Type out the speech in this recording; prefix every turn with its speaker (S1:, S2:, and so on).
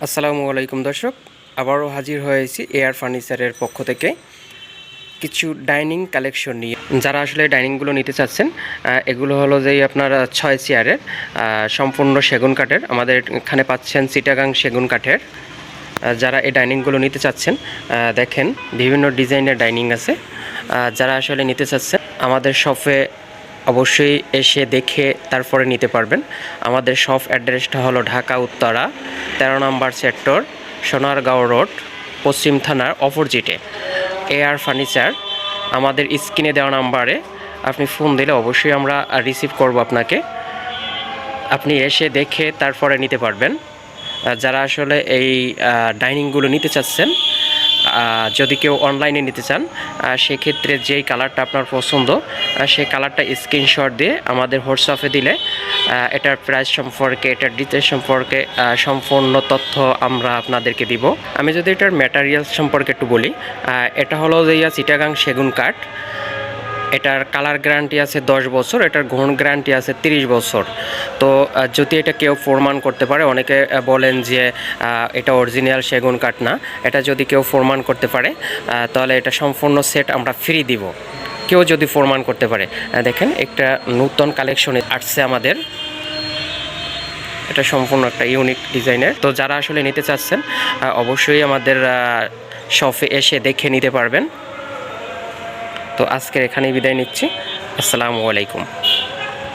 S1: আসসালামু আলাইকুম দর্শক, আবারও হাজির হয়েছি এয়ার ফার্নিচারের পক্ষ থেকে কিছু ডাইনিং কালেকশন নিয়ে। যারা আসলে ডাইনিংগুলো নিতে চাচ্ছেন, এগুলো হলো যেই আপনার 6 চেয়ারের সম্পূর্ণ সেগুন কাঠের। আমাদের এখানে পাচ্ছেন চিটাগাং সেগুন কাঠের। যারা এই ডাইনিংগুলো নিতে চাচ্ছেন, দেখেন বিভিন্ন ডিজাইনের ডাইনিং আছে। যারা আসলে নিতে চাচ্ছেন আমাদের শপে অবশ্যই এসে দেখে তারপরে নিতে পারবেন। আমাদের শপ অ্যাড্রেসটা হলো ঢাকা উত্তরা 13 নম্বর সেক্টর, সোনারগাঁও রোড, পশ্চিম থানার অপোজিটে এয়ার ফার্নিচার। আমাদের স্ক্রিনে দেওয়া নাম্বারে আপনি ফোন দিলে অবশ্যই আমরা রিসিভ করব আপনাকে। আপনি এসে দেখে তারপরে নিতে পারবেন। যারা আসলে এই ডাইনিংগুলো নিতে চাচ্ছেন, যদি কেউ অনলাইনে নিতে চান, সেক্ষেত্রে যেই কালারটা আপনার পছন্দ সেই কালারটা স্ক্রিনশট দিয়ে আমাদের হোয়াটসঅ্যাপে দিলে এটার প্রাইস সম্পর্কে, এটার ডিটেলস সম্পর্কে সম্পূর্ণ তথ্য আমরা আপনাদেরকে দিব। আমি যদি এটার ম্যাটেরিয়ালস সম্পর্কে একটু বলি, এটা হলো যে চিটাগাং সেগুন কাঠ। এটার কালার গ্যারান্টি আছে 10 বছর, এটার ঘন গ্যারান্টি আছে 30 বছর। তো যদি এটা কেউ প্রমাণ করতে পারে, অনেকে বলেন যে এটা অরিজিনাল সেগুন কাঠ না, এটা যদি কেউ প্রমাণ করতে পারে তাহলে এটা সম্পূর্ণ সেট আমরা ফ্রি দিব, কেউ যদি প্রমাণ করতে পারে। দেখেন একটা নতুন কালেকশন আসছে আমাদের, এটা সম্পূর্ণ একটা ইউনিক ডিজাইনের। তো যারা আসলে নিতে চাচ্ছেন অবশ্যই আমাদের শপে এসে দেখে নিতে পারবেন। তো আজকের এখানেই বিদায় নিচ্ছি। আসসালামু আলাইকুম।